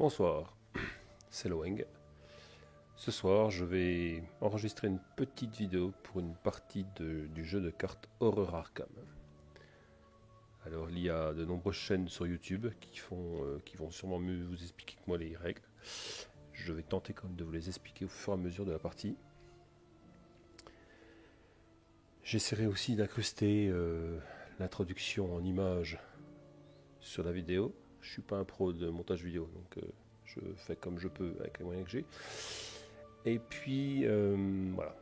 Bonsoir, c'est Loeng. Ce soir, je vais enregistrer une petite vidéo pour une partie du jeu de cartes Horror Arkham. Alors, il y a de nombreuses chaînes sur YouTube qui vont sûrement mieux vous expliquer que moi les règles. Je vais tenter quand même de vous les expliquer au fur et à mesure de la partie. J'essaierai aussi d'incruster l'introduction en images sur la vidéo. Je suis pas un pro de montage vidéo, donc je fais comme je peux avec les moyens que j'ai. Et puis voilà,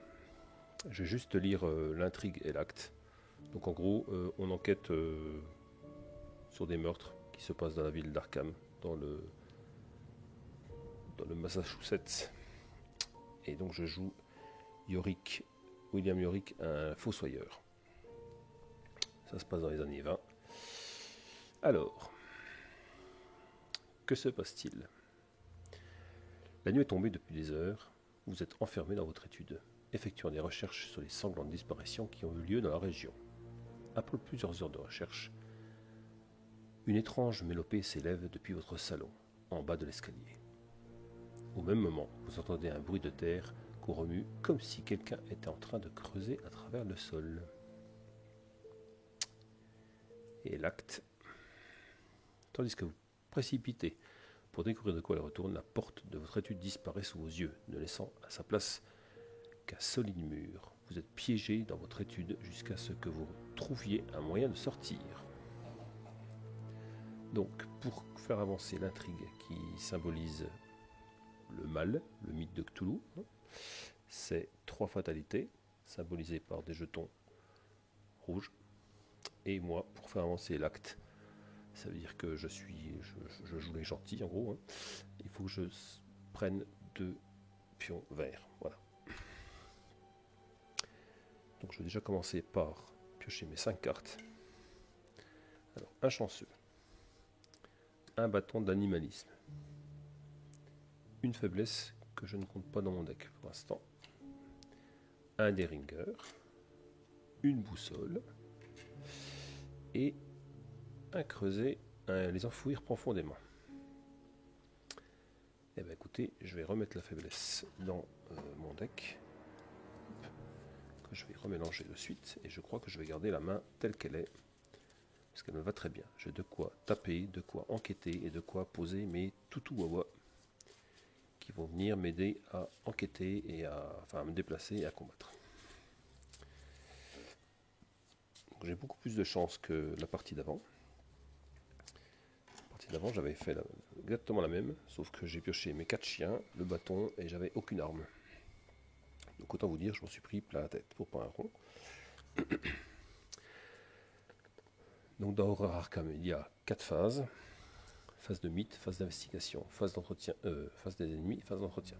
je vais juste lire l'intrigue et l'acte. Donc en gros, on enquête sur des meurtres qui se passent dans la ville d'Arkham, dans le Massachusetts. Et donc je joue William Yorick, un fossoyeur. Ça se passe dans les années 20. Alors, que se passe-t-il? La nuit est tombée depuis des heures. Vous êtes enfermé dans votre étude, effectuant des recherches sur les sanglantes disparitions qui ont eu lieu dans la région. Après plusieurs heures de recherche, une étrange mélopée s'élève depuis votre salon, en bas de l'escalier. Au même moment, vous entendez un bruit de terre qu'on remue comme si quelqu'un était en train de creuser à travers le sol. Et l'acte. Tandis que vous précipitez pour découvrir de quoi elle retourne, la porte de votre étude disparaît sous vos yeux, ne laissant à sa place qu'un solide mur. Vous êtes piégé dans votre étude jusqu'à ce que vous trouviez un moyen de sortir. Donc, pour faire avancer l'intrigue qui symbolise le mal, le mythe de Cthulhu, c'est 3 fatalités, symbolisées par des jetons rouges. Et moi, pour faire avancer l'acte, ça veut dire que je joue les gentils en gros. Il faut que je prenne 2 pions verts. Voilà. Donc je vais déjà commencer par piocher mes 5 cartes. Alors, un chanceux, un bâton d'animalisme, une faiblesse que je ne compte pas dans mon deck pour l'instant, un Derringer, une boussole et un creuset, les enfouir profondément. Et bien écoutez, je vais remettre la faiblesse dans mon deck, que je vais remélanger de suite, et je crois que je vais garder la main telle qu'elle est, parce qu'elle me va très bien. J'ai de quoi taper, de quoi enquêter, et de quoi poser mes toutous-wawa, qui vont venir m'aider à enquêter, et à me déplacer et à combattre. J'ai beaucoup plus de chance que la partie d'avant. D'avant j'avais fait exactement la même, sauf que j'ai pioché mes 4 chiens, le bâton et j'avais aucune arme. Donc autant vous dire, je m'en suis pris plein la tête pour pas un rond. Donc dans Horror Arkham, il y a 4 phases. Phase de mythe, phase d'investigation, phase d'entretien, phase des ennemis, phase d'entretien.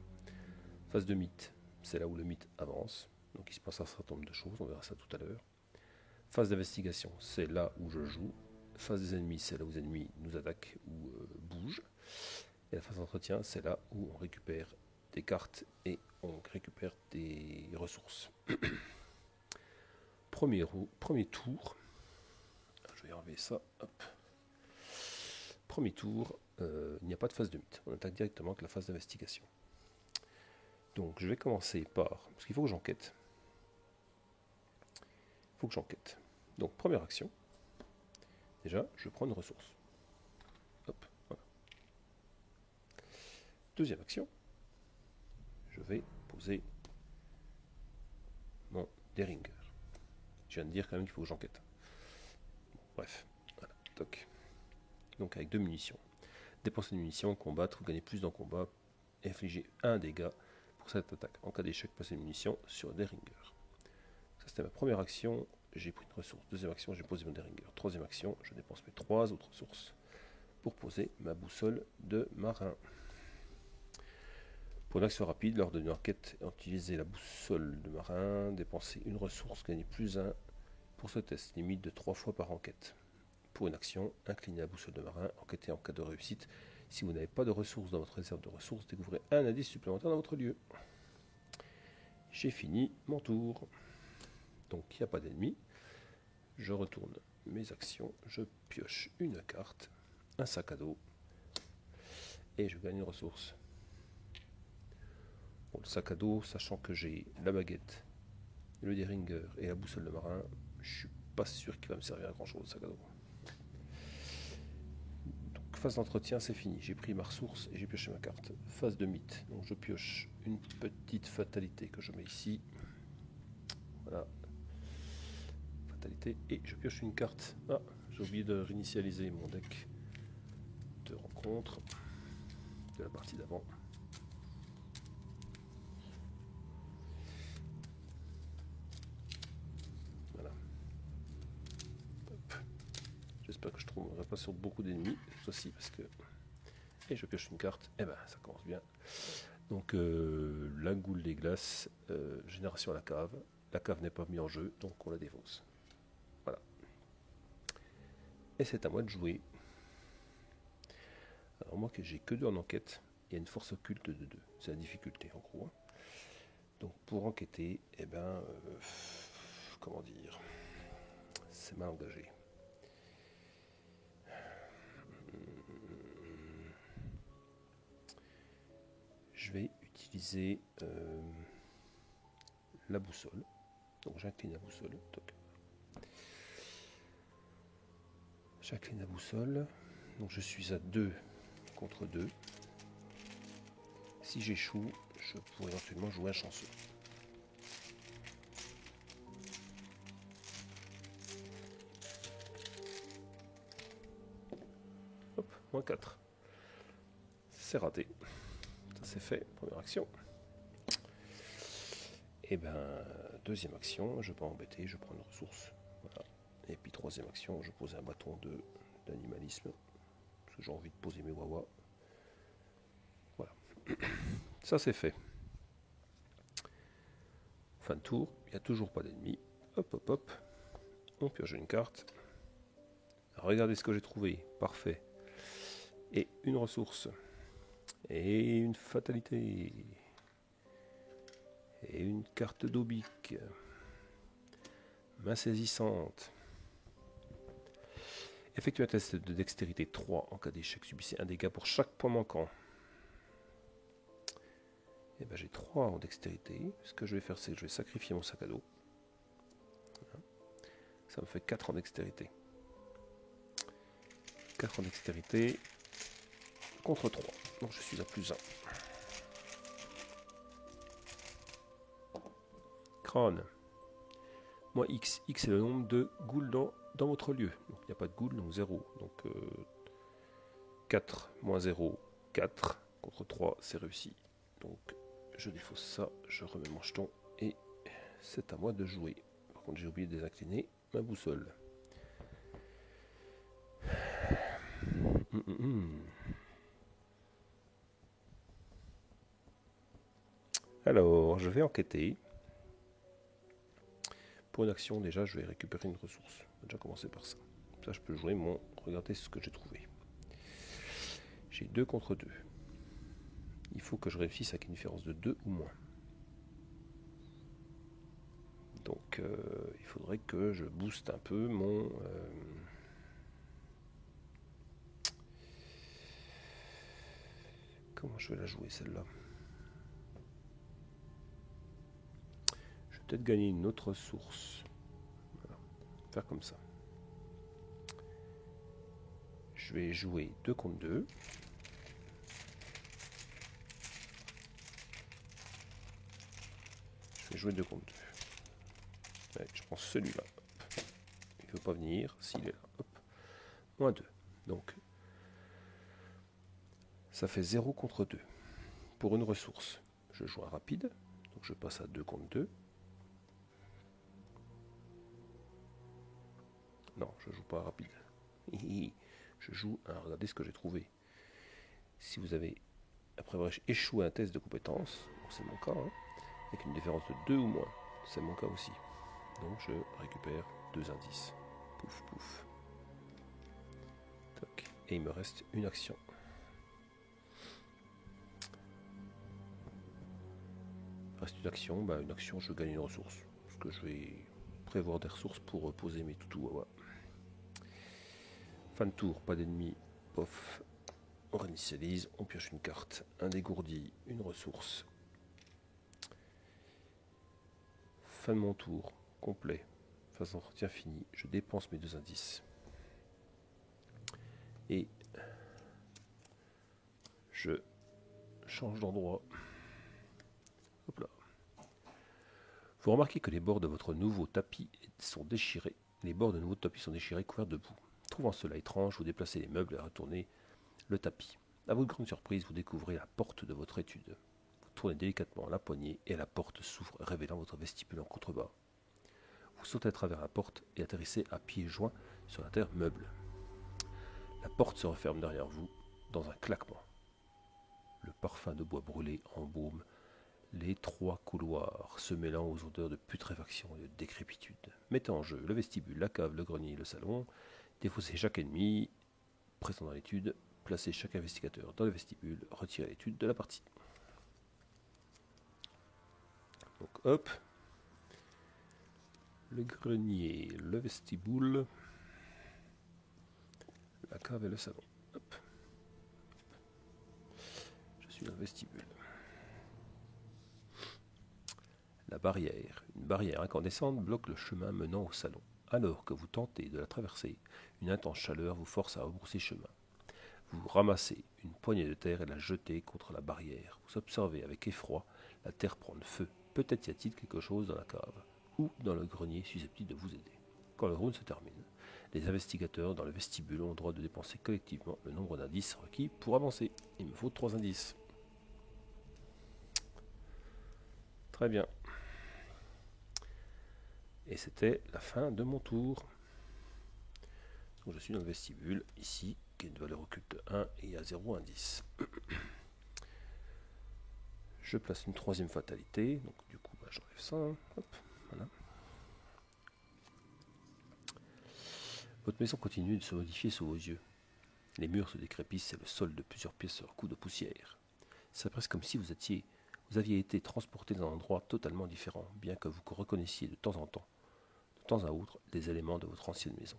Phase de mythe, c'est là où le mythe avance. Donc il se passe un certain nombre de choses, on verra ça tout à l'heure. Phase d'investigation, c'est là où je joue. Phase des ennemis, c'est là où les ennemis nous attaquent ou bougent. Et la phase d'entretien, c'est là où on récupère des cartes et on récupère des ressources. Premier tour, je vais enlever ça, hop. Premier tour, il n'y a pas de phase de mythe, on attaque directement avec la phase d'investigation. Donc je vais commencer par, parce qu'il faut que j'enquête. Donc première action, déjà je prends une ressource. Hop, voilà. Deuxième action, je vais poser mon Derringer. Je viens de dire quand même qu'il faut que j'enquête. Bon, bref, voilà, toc. Donc avec 2 munitions. Dépenser des munitions, combattre, vous gagnez plus dans combat, et infliger 1 dégât pour cette attaque. En cas d'échec, passez des munitions sur Derringer. Ça c'était ma première action, j'ai pris une ressource. Deuxième action, j'ai posé mon Derringer. Troisième action, je dépense mes 3 autres ressources pour poser ma boussole de marin. Pour une action rapide, lors d'une enquête, utilisez la boussole de marin, dépensez une ressource, gagnez plus 1 pour ce test, limite de 3 fois par enquête. Pour une action, inclinez la boussole de marin, enquêtez en cas de réussite. Si vous n'avez pas de ressources dans votre réserve de ressources, découvrez un indice supplémentaire dans votre lieu. J'ai fini mon tour. Donc il n'y a pas d'ennemi. Je retourne mes actions, je pioche une carte, un sac à dos, et je gagne une ressource. Bon, le sac à dos, sachant que j'ai la baguette, le déringer et la boussole de marin, je suis pas sûr qu'il va me servir à grand chose, le sac à dos. Donc phase d'entretien, c'est fini. J'ai pris ma ressource et j'ai pioché ma carte. Phase de mythe, donc je pioche une petite fatalité que je mets ici. Voilà. Fatalité, et je pioche une carte. Ah, j'ai oublié de réinitialiser mon deck de rencontre de la partie d'avant. Voilà. J'espère que je ne trouverai pas sur beaucoup d'ennemis, aussi parce que... Et je pioche une carte, et ben ça commence bien. Donc la goule des glaces, génération à la cave. La cave n'est pas mise en jeu, donc on la défausse. Voilà. Et c'est à moi de jouer. Alors moi que j'ai que 2 en enquête, il y a une force occulte de 2. C'est la difficulté en gros. Donc pour enquêter, eh ben, comment dire, c'est mal engagé. Je vais utiliser la boussole. Donc j'incline la boussole. J'incline la boussole. Donc je suis à 2 contre 2. Si j'échoue, je pourrais éventuellement jouer un chanceux. Hop, moins 4. C'est raté. Ça c'est fait, première action. Et ben, deuxième action, je ne vais pas embêter, je prends une ressource. Voilà. Et puis troisième action, je pose un bâton d'animalisme. Parce que j'ai envie de poser mes wawas. Voilà. Ça c'est fait. Fin de tour, il n'y a toujours pas d'ennemis. Hop, hop, hop. On pioche une carte. Regardez ce que j'ai trouvé. Parfait. Et une ressource. Et une fatalité. Et une carte d'Obic. Main saisissante. Effectuez un test de dextérité 3 en cas d'échec. Subissez un dégât pour chaque point manquant. Et ben j'ai 3 en dextérité. Ce que je vais faire, c'est que je vais sacrifier mon sac à dos. Voilà. Ça me fait 4 en dextérité. 4 en dextérité contre 3. Donc je suis à plus 1. Crâne. Moins X. X est le nombre de ghouls dans votre lieu. Donc il n'y a pas de ghouls, donc 0. Donc 4 moins 0, 4. Contre 3, c'est réussi. Donc je défausse ça, je remets mon jeton et c'est à moi de jouer. Par contre j'ai oublié de désincliner ma boussole. Alors je vais enquêter. Pour une action déjà je vais récupérer une ressource. On va déjà commencer par ça. Ça je peux jouer mon... Regardez ce que j'ai trouvé. J'ai 2 contre 2. Il faut que je réussisse avec une différence de 2 ou moins. Donc il faudrait que je booste un peu mon... Comment je vais la jouer celle-là? Je vais peut-être gagner une autre ressource. Voilà. Faire comme ça. Je vais jouer 2 contre 2. Je vais jouer 2 contre 2. Allez, je prends celui-là. Il ne veut pas venir. S'il est là. Hop. Moins 2. Donc, ça fait 0 contre 2. Pour une ressource, je joue un rapide. Donc, je passe à 2 contre 2. Non, je joue pas un rapide. Je joue un... Regardez ce que j'ai trouvé. Si vous avez, après avoir échoué un test de compétence, c'est mon cas, hein, avec une différence de 2 ou moins, c'est mon cas aussi. Donc je récupère 2 indices. Pouf, pouf. Toc. Et il me reste une action. Il reste une action, je gagne une ressource. Parce que je vais prévoir des ressources pour poser mes toutous wawa. Fin de tour, pas d'ennemis, pof. on réinitialise, on pioche une carte, un dégourdi, une ressource. Fin de mon tour, complet. Phase d'entretien finie, je dépense mes 2 indices. Et je change d'endroit. Hop là. Vous remarquez que les bords de votre nouveau tapis sont déchirés. Les bords de nouveau tapis sont déchirés, couverts de boue. Trouvant cela étrange, vous déplacez les meubles et retournez le tapis. À votre grande surprise, vous découvrez la porte de votre étude. Vous tournez délicatement la poignée et la porte s'ouvre, révélant votre vestibule en contrebas. Vous sautez à travers la porte et atterrissez à pieds joints sur la terre meuble. La porte se referme derrière vous dans un claquement. Le parfum de bois brûlé embaume les 3 couloirs, se mêlant aux odeurs de putréfaction et de décrépitude. Mettez en jeu le vestibule, la cave, le grenier et le salon. Défaussez chaque ennemi présent dans l'étude. Placez chaque investigateur dans le vestibule. Retirez l'étude de la partie. Donc hop. Le grenier, le vestibule, la cave et le salon. Hop. Je suis dans le vestibule. La barrière. Une barrière incandescente bloque le chemin menant au salon. Alors que vous tentez de la traverser, une intense chaleur vous force à rebrousser chemin. Vous ramassez une poignée de terre et la jetez contre la barrière. Vous observez avec effroi la terre prendre feu. Peut-être y a-t-il quelque chose dans la cave ou dans le grenier susceptible de vous aider. Quand le round se termine, les investigateurs dans le vestibule ont le droit de dépenser collectivement le nombre d'indices requis pour avancer. Il me faut 3 indices. Très bien. Et c'était la fin de mon tour. Donc je suis dans le vestibule, ici, qui est une valeur occulte 1 et il y a 0 indice. Je place une 3e fatalité, donc du coup j'enlève ça. Hop, voilà. Votre maison continue de se modifier sous vos yeux. Les murs se décrépissent et le sol de plusieurs pièces se recouvre de poussière. C'est presque comme si vous aviez été transporté dans un endroit totalement différent, bien que vous reconnaissiez de temps à autre, des éléments de votre ancienne maison.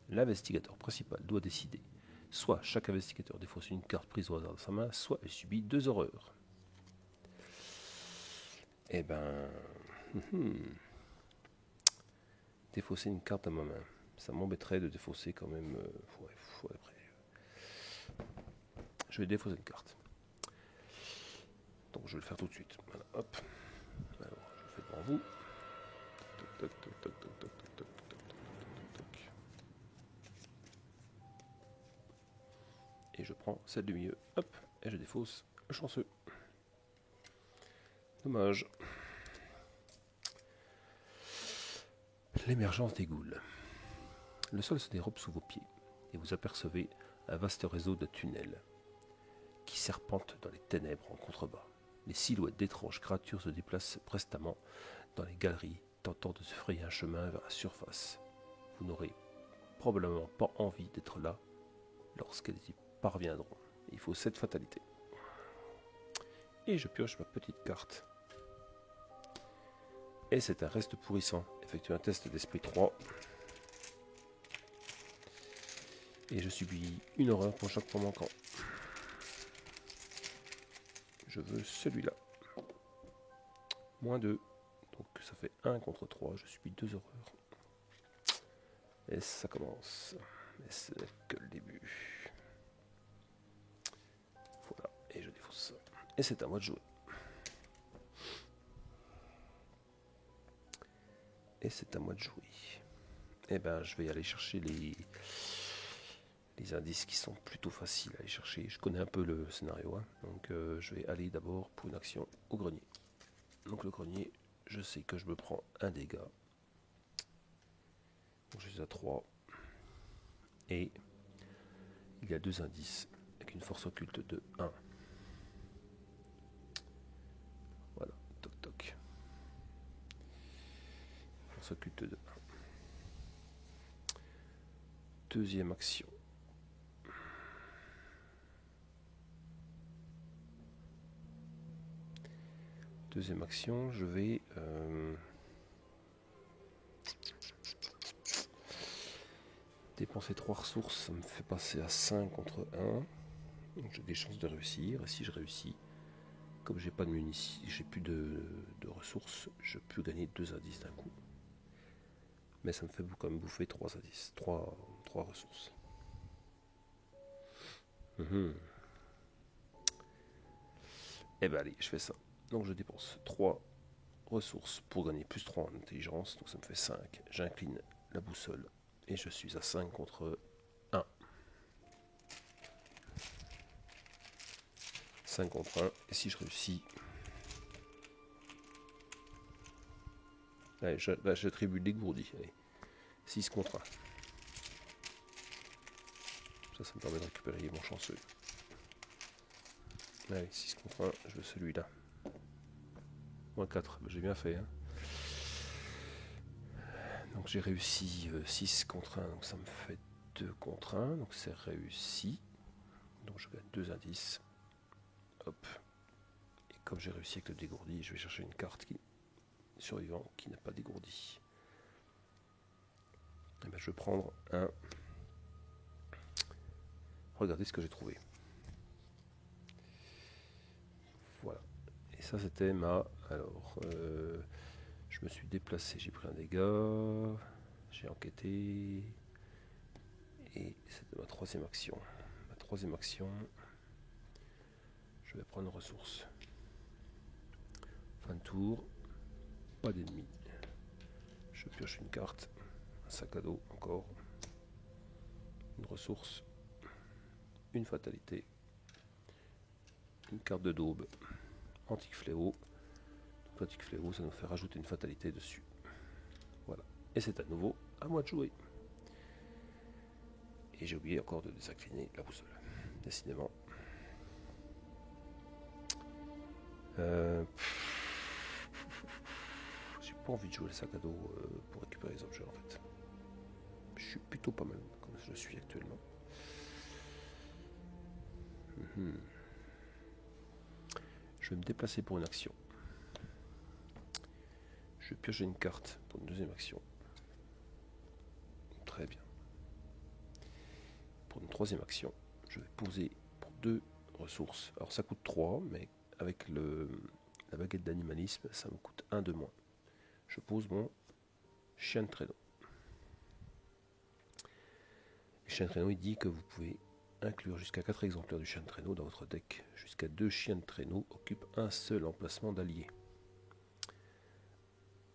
L'investigateur principal doit décider. Soit chaque investigateur défausse une carte prise au hasard de sa main, soit il subit 2 horreurs. Eh ben... défausser une carte à ma main. Ça m'embêterait de défausser quand même... après. Je vais défausser une carte. Donc je vais le faire tout de suite. Voilà, hop. Alors, je le fais devant vous. Toc, toc, toc, toc, toc, toc, toc, toc, toc, toc, toc. Et je prends celle du milieu. Hop. Et je défausse le chanceux. Dommage. L'émergence des ghouls. Le sol se dérobe sous vos pieds et vous apercevez un vaste réseau de tunnels qui serpentent dans les ténèbres en contrebas. Les silhouettes d'étranges créatures se déplacent prestement dans les galeries, tentant de se frayer un chemin vers la surface. Vous n'aurez probablement pas envie d'être là lorsqu'elles y parviendront. Il faut 7 fatalités. Et je pioche ma petite carte. Et c'est un reste pourrissant. Effectue un test d'esprit 3. Et je subis une horreur pour chaque point manquant. Je veux celui-là. Moins 2. Donc ça fait 1 contre 3. Je subis 2 horreurs. Et ça commence. Mais c'est que le début. Voilà. Et je défausse ça. Et c'est à moi de jouer. Et c'est à moi de jouer. Et ben je vais aller chercher les indices qui sont plutôt faciles à aller chercher. Je connais un peu le scénario, hein. Donc je vais aller d'abord pour une action au grenier. Donc le grenier, je sais que je me prends un dégât. Donc je suis à 3. Et il y a 2 indices avec une force occulte de 1. Voilà, toc toc. Force occulte de 1. Deuxième action. Deuxième action, je vais dépenser 3 ressources, ça me fait passer à 5 contre 1. Donc j'ai des chances de réussir. Et si je réussis, comme j'ai pas de munitions, j'ai plus de ressources, je peux gagner 2 indices d'un coup. Mais ça me fait quand même bouffer 3 indices, 3 ressources. Et ben allez, je fais ça. Donc je dépense 3 ressources pour gagner plus 3 en intelligence, donc ça me fait 5. J'incline la boussole et je suis à 5 contre 1. 5 contre 1, et si je réussis, allez, j'attribue dégourdi. Allez, 6 contre 1. Ça me permet de récupérer mon chanceux. Allez, 6 contre 1, je veux celui-là. Moins 4, j'ai bien fait. Hein. Donc j'ai réussi 6 contre 1, donc ça me fait 2 contre 1, donc c'est réussi. Donc je gagne 2 indices. Hop. Et comme j'ai réussi avec le dégourdi, je vais chercher une carte survivant qui n'a pas dégourdi. Et ben je vais prendre un. Regardez ce que j'ai trouvé. Voilà. Et ça c'était ma. Alors, je me suis déplacé, j'ai pris un dégât, j'ai enquêté. Et c'était ma 3e action. Ma 3e action, je vais prendre une ressource. Fin de tour, pas d'ennemis. Je pioche une carte, un sac à dos encore, une ressource, une fatalité, une carte de daube, antique fléau. Donc l'antique fléau, ça nous fait rajouter une fatalité dessus. Voilà. Et c'est à nouveau à moi de jouer. Et j'ai oublié encore de désincliner la boussole. Décidément. J'ai pas envie de jouer le sac à dos pour récupérer les objets en fait. Je suis plutôt pas mal comme je suis actuellement. Je vais me déplacer pour une action. Je vais piocher une carte pour une 2e action. Très bien. Pour une 3e action, je vais poser pour 2 ressources. Alors ça coûte 3, mais avec la baguette d'animalisme, ça me coûte 1 de moins. Je pose mon chien de traîneau. Le chien de traîneau, il dit que vous pouvez inclure jusqu'à 4 exemplaires du chien de traîneau dans votre deck. Jusqu'à 2 chiens de traîneau occupent un seul emplacement d'allié.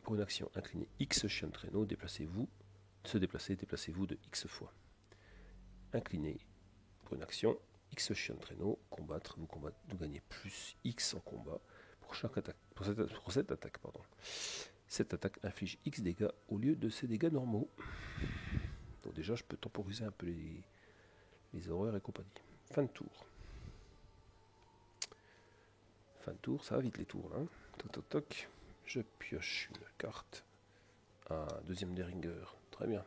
Pour une action, inclinez X chien de traîneau, déplacez-vous de X fois. Inclinez pour une action, X chien de traîneau, combattre, vous gagnez plus X en combat pour chaque attaque. Pour cette attaque, pardon. Cette attaque inflige X dégâts au lieu de ses dégâts normaux. Donc déjà, je peux temporiser un peu les horreurs et compagnie. Fin de tour. Fin de tour, ça va vite les tours là. Toc toc toc. Je pioche une carte. Ah, 2e Deringer. Très bien.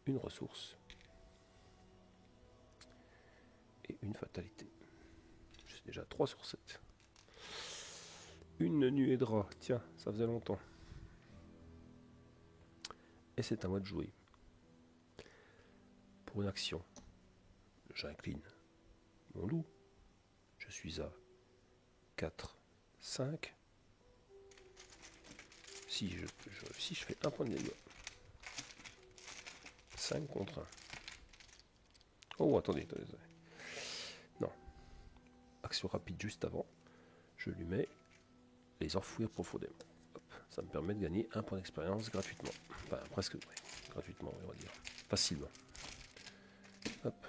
Une ressource. Et une fatalité. Je suis déjà à 3 sur 7. Une nuée de rat. Tiens, ça faisait longtemps. Et c'est à moi de jouer. Pour une action, j'incline mon loup. Je suis à 4, 5. Si je fais un point de dégâts. 5 contre 1. Oh, attendez. Non. Action rapide juste avant. Je lui mets les enfouir profondément. Hop. Ça me permet de gagner un point d'expérience gratuitement. Enfin, presque, ouais, gratuitement, on va dire. Facilement. Hop.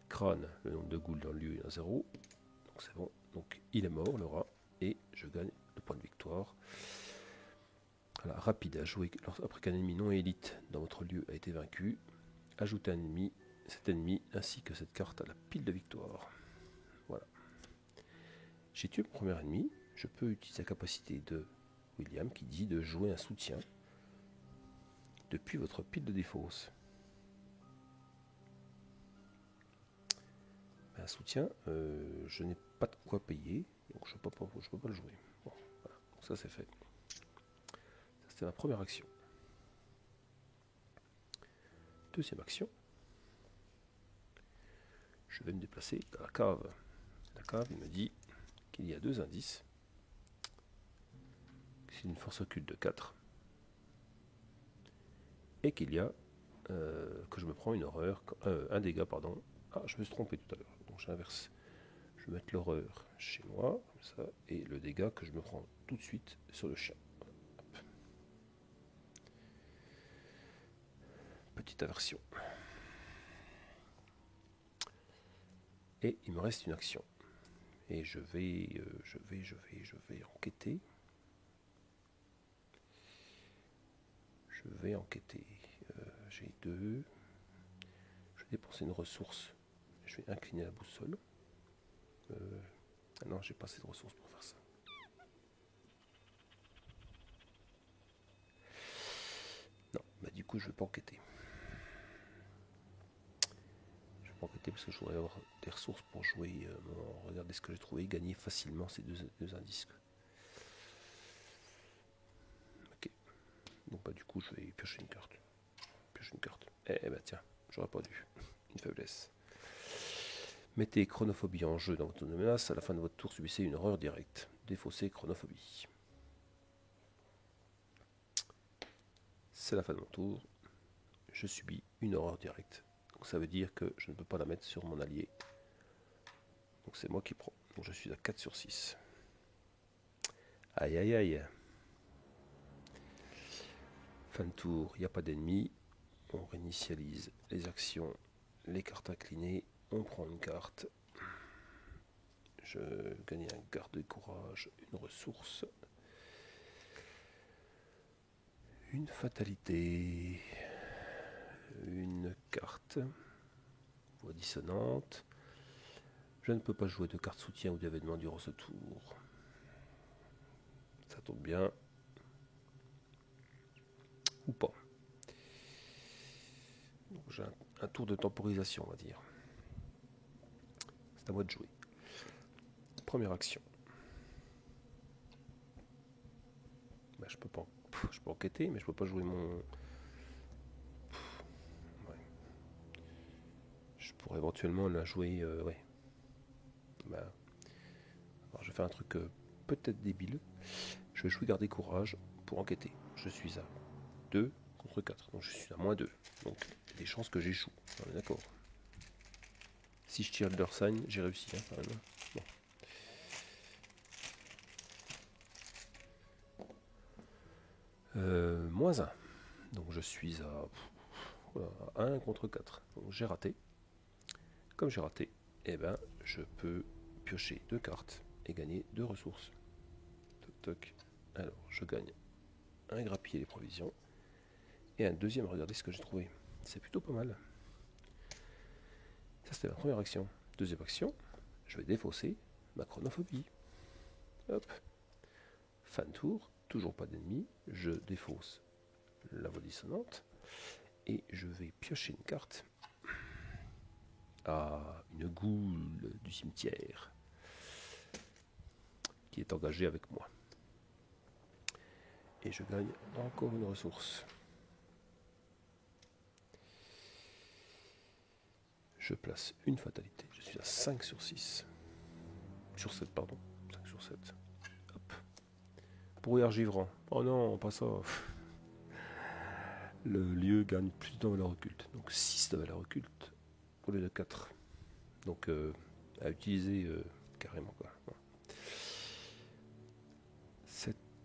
Crâne, le nombre de ghouls dans le lieu est à 0. Donc c'est bon. Donc il est mort, le rat. Et je gagne le point de victoire. Voilà, rapide à jouer après qu'un ennemi non élite dans votre lieu a été vaincu. Ajoutez cet ennemi ainsi que cette carte à la pile de victoire. Voilà. J'ai tué mon premier ennemi. Je peux utiliser la capacité de William qui dit de jouer un soutien depuis votre pile de défausse. Un soutien, je n'ai pas de quoi payer, donc je ne peux pas le jouer. Bon, voilà, donc ça c'est fait. Ça c'était ma première action. deuxième action, je vais me déplacer dans la cave. La cave, il me dit qu'il y a 2 indices. C'est une force occulte de 4. Et qu'il y a que je me prends une horreur, un dégât, pardon. Ah, je me suis trompé tout à l'heure, donc j'inverse. Je vais mettre l'horreur chez moi, comme ça, et le dégât que je me prends tout de suite sur le chien. Hop. Petite aversion. Et il me reste une action. Et je vais enquêter. Je vais enquêter. J'ai 2. Je vais dépenser une ressource. Je vais incliner la boussole. Ah non, j'ai pas assez de ressources pour faire ça. Non, bah du coup je vais pas enquêter. Je vais pas enquêter parce que je voudrais avoir des ressources pour jouer. Regardez ce que j'ai trouvé, gagner facilement ces deux indices. Ok. Donc bah du coup je vais piocher une carte. Eh bah tiens, j'aurais pas dû. Une faiblesse. Mettez chronophobie en jeu dans votre zone de menace. À la fin de votre tour, subissez une horreur directe. Défaussez chronophobie. C'est la fin de mon tour. Je subis une horreur directe. Donc ça veut dire que je ne peux pas la mettre sur mon allié. Donc c'est moi qui prends. Donc je suis à 4 sur 6. Aïe aïe aïe. Fin de tour, il n'y a pas d'ennemis. On réinitialise les actions, les cartes inclinées. On prend une carte. Je gagne un garde de courage, une ressource. Une fatalité. Une carte. Voix dissonante. Je ne peux pas jouer de carte soutien ou d'événement durant ce tour. Ça tombe bien. Ou pas. J'ai un tour de temporisation, on va dire. C'est à moi de jouer. Première action. Bah, je peux enquêter, mais je peux pas jouer mon... Ouais. Je pourrais éventuellement la jouer... ouais. Bah, alors je vais faire un truc peut-être débile. Je vais jouer garder courage pour enquêter. Je suis à 2 contre 4. Donc je suis à -2. Donc il y a des chances que j'échoue. On est d'accord. Si je tire leur sign, j'ai réussi. Hein, quand même. Bon. -1. Donc je suis à 1 contre 4. Donc j'ai raté. Comme j'ai raté, eh ben, je peux piocher 2 cartes et gagner 2 ressources. Toc toc. Alors je gagne un grappiller les provisions et un deuxième. Regardez ce que j'ai trouvé. C'est plutôt pas mal. Ça c'était ma première action. Deuxième action, je vais défausser ma chronophobie. Hop. Fin de tour, toujours pas d'ennemis. Je défausse la voix dissonante et je vais piocher une carte. Ah, une goule du cimetière qui est engagée avec moi. Et je gagne encore une ressource. Je place une fatalité. Je suis à 5 sur 6. Sur 7, pardon. 5 sur 7. Hop. Brouillard givrant. Oh non, pas ça. Le lieu gagne plus de valeur occulte. Donc 6 de valeur occulte au lieu de 4. Donc à utiliser carrément quoi.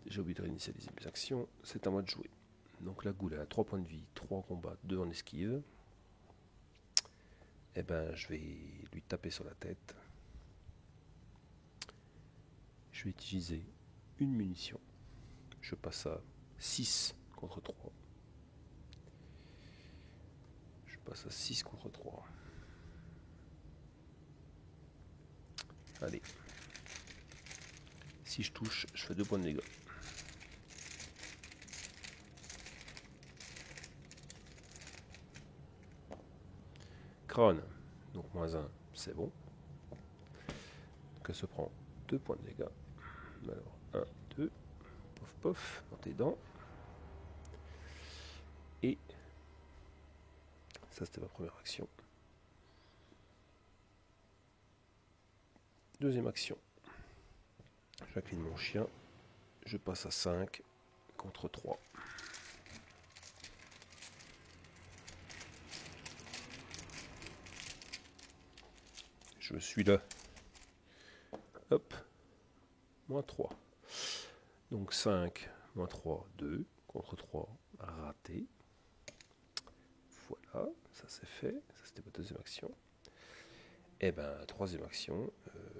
J'ai oublié de réinitialiser mes actions. C'est à moi de jouer. Donc la goule a 3 points de vie, 3 en combat, 2 en esquive. Eh ben je vais lui taper sur la tête. Je vais utiliser une munition. Je passe à 6 contre 3. Je passe à 6 contre 3. Allez. Si je touche, je fais 2 points de dégâts. Crâne. Donc -1, c'est bon. Donc elle se prend 2 points de dégâts. Alors 1, 2. Pof pof dans tes dents. Et Ça, c'était ma première action. Deuxième action. J'incline mon chien. Je passe à 5 contre 3. Je suis là. Hop. Moins 3. Donc 5, moins 3, 2. Contre 3, raté. Voilà, ça c'est fait. Ça c'était ma deuxième action. Et ben, troisième action,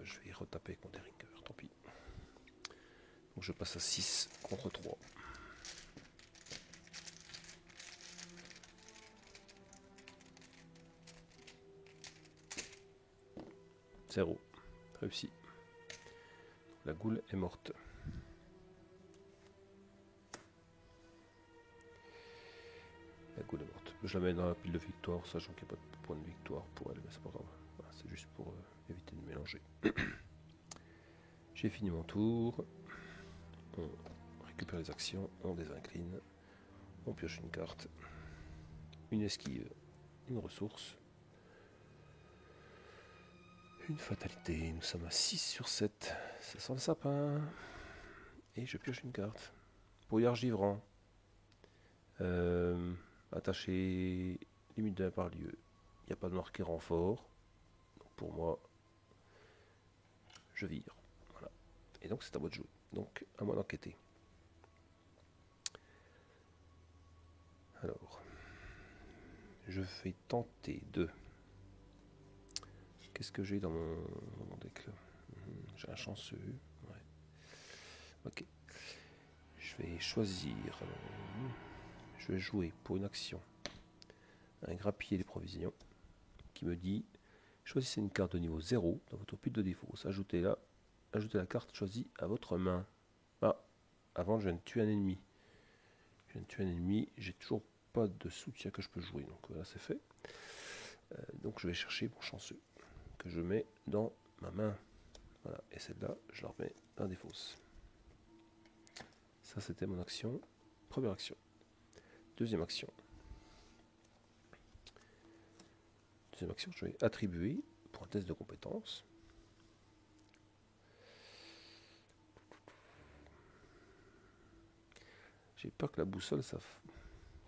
je vais y retaper avec mon Derringer, tant pis. Donc je passe à 6 contre 3. 0. Réussi. La goule est morte. La goule est morte. Je la mets dans la pile de victoire, sachant qu'il n'y a pas de point de victoire pour elle, mais c'est pas grave. Voilà, c'est juste pour éviter de mélanger. J'ai fini mon tour. On récupère les actions, on désincline. On pioche une carte. Une esquive, une ressource. Une fatalité. Nous sommes à 6 sur 7. Ça sent le sapin. Et je pioche une carte. Brouillard givrant. Attaché limite d'un par lieu. Il n'y a pas de marqué renfort. Donc pour moi, je vire. Voilà. Et donc c'est à moi de jouer. Donc à moi d'enquêter. Alors, je vais tenter de... Qu'est-ce que j'ai dans mon deck là? J'ai un chanceux. Ouais. Ok. Je vais choisir. Je vais jouer pour une action un grappiller des provisions qui me dit choisissez une carte de niveau 0 dans votre pile de défausse. Ajoutez la carte choisie à votre main. Ah, avant je viens de tuer un ennemi. J'ai toujours pas de soutien que je peux jouer. Donc voilà, c'est fait. Donc je vais chercher mon chanceux que je mets dans ma main. Voilà, et celle-là, je la remets dans des fosses. Ça, c'était mon action. Première action. Deuxième action. Deuxième action, je vais attribuer pour un test de compétence. J'ai peur que la boussole, ça...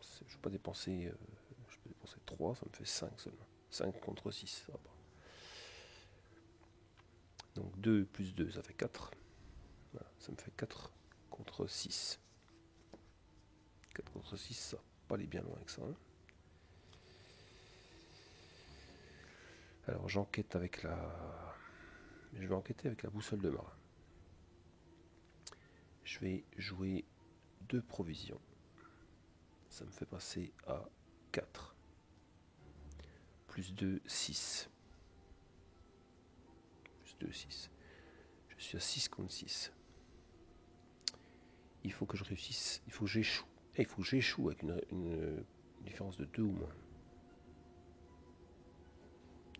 Je ne vais pas dépenser... je peux dépenser 3, ça me fait 5 seulement. 5 contre 6, ça va pas. Donc 2 plus 2, ça fait 4. Voilà, ça me fait 4 contre 6. 4 contre 6, ça va pas aller bien loin avec ça. Hein. Alors j'enquête avec la... Je vais enquêter avec la boussole de marin. Je vais jouer 2 provisions. Ça me fait passer à 4. Plus 2, 6. Plus 2, 6. Je suis à 6 contre 6. Il faut que je réussisse. Il faut que j'échoue. Il faut que j'échoue avec une différence de 2 ou moins.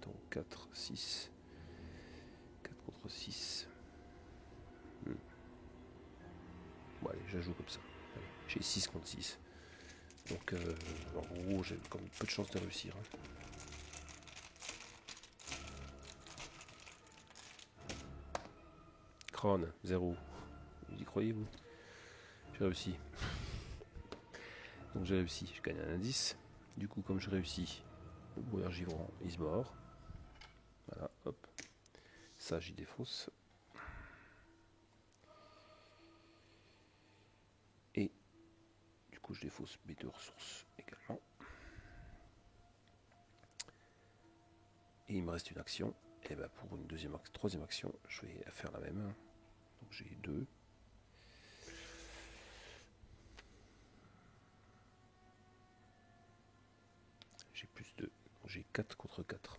Donc 4, 6. 4 contre 6. Bon allez, je joue comme ça. Allez, j'ai 6 contre 6. Donc en gros, j'ai quand même peu de chance de réussir. Hein. Crâne, 0. Vous y croyez, vous? J'ai réussi. Donc j'ai réussi, je gagne un indice. Du coup, comme je réussis, le brouillard givrant, il se mord. Voilà, hop. Ça, j'y défausse. Et du coup, je défausse mes 2 ressources également. Et il me reste une action. Et ben pour une troisième action, je vais faire la même. Donc j'ai 2. J'ai plus 2. Donc j'ai 4 contre 4.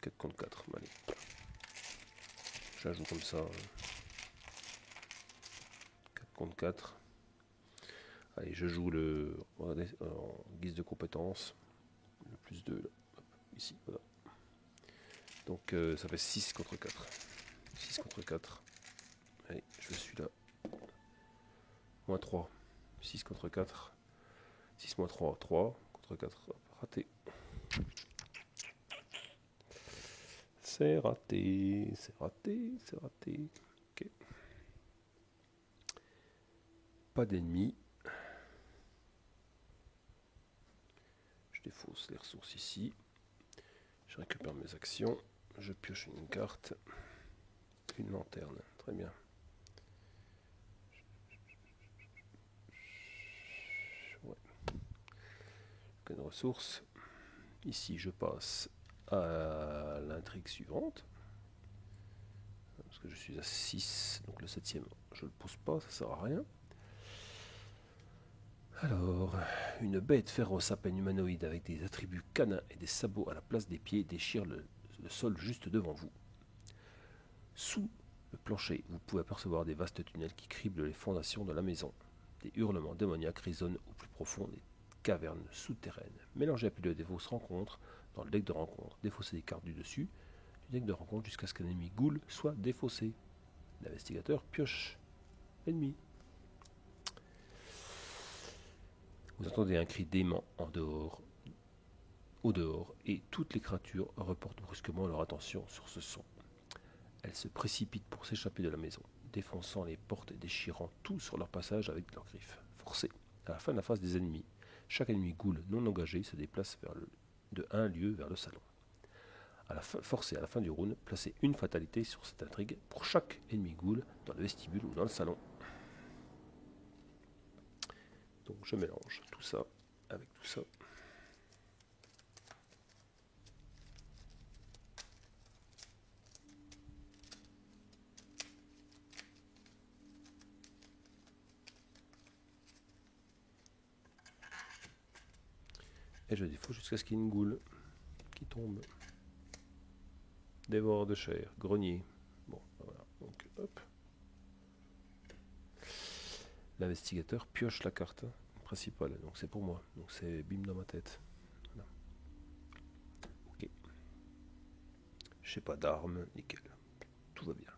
4 contre 4. Allez. Je la joue comme ça. 4 contre 4. Allez, je joue en guise de compétence. Le plus 2 là. Hop, ici, voilà. Donc ça fait 6 contre 4. 6 contre 4. Allez, je suis là. Moins 3. 6 contre 4. 6 moins 3. 3 contre 4. Hop, raté. C'est raté, c'est raté, c'est raté. Ok. Pas d'ennemis. Je défausse les ressources ici. Je récupère mes actions. Je pioche une carte. Une lanterne. Très bien. Ouais. Une ressource. Ici, je passe à l'intrigue suivante. Parce que je suis à 6. Donc le 7e, je ne le pose pas. Ça ne sert à rien. Alors, une bête féroce à peine humanoïde avec des attributs canins et des sabots à la place des pieds déchire le sol juste devant vous. Sous le plancher, vous pouvez apercevoir des vastes tunnels qui criblent les fondations de la maison. Des hurlements démoniaques résonnent au plus profond des cavernes souterraines. Mélangez à plus de défauts se rencontrent dans le deck de rencontre. Défaussez des cartes du dessus du deck de rencontre jusqu'à ce qu'un ennemi ghoul soit défaussé. L'investigateur pioche l'ennemi. Vous entendez un cri d'aimant au dehors, et toutes les créatures reportent brusquement leur attention sur ce son. Elles se précipitent pour s'échapper de la maison, défonçant les portes et déchirant tout sur leur passage avec leurs griffes. Forcés. À la fin de la phase des ennemis, chaque ennemi ghoul non engagé se déplace de un lieu vers le salon. Forcé à la fin du round, placez une fatalité sur cette intrigue pour chaque ennemi ghoul dans le vestibule ou dans le salon. Donc je mélange tout ça avec tout ça. Et je défausse jusqu'à ce qu'il y ait une goule qui tombe. Dévore de chair, grenier. Bon, voilà. Donc hop. L'investigateur pioche la carte principale. Donc c'est pour moi. Donc c'est bim dans ma tête. Voilà. Ok. Je sais pas d'armes, nickel. Tout va bien.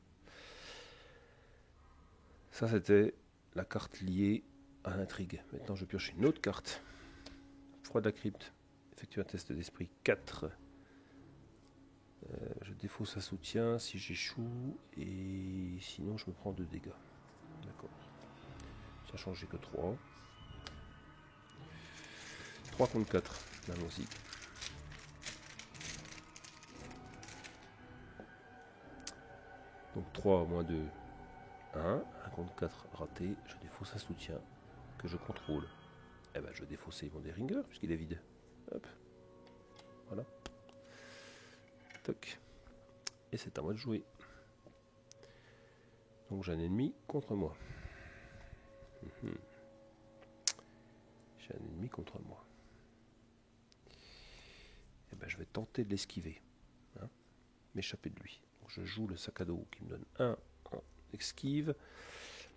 Ça c'était la carte liée à l'intrigue. Maintenant je pioche une autre carte. Froid de la crypte. Effectue un test d'esprit 4. Je défausse un soutien si j'échoue. Et sinon je me prends 2 dégâts. D'accord. Sachant que j'ai que 3. 3 contre 4. Allons-y. Donc 3 moins 2. 1. 1 contre 4 raté. Je défausse un soutien que je contrôle. Eh ben je vais défausser mon Deringer puisqu'il est vide. Hop. Voilà. Toc. Et c'est à moi de jouer. Donc j'ai un ennemi contre moi. J'ai un ennemi contre moi. Et ben je vais tenter de l'esquiver. Hein, m'échapper de lui. Donc je joue le sac à dos qui me donne 1 en esquive.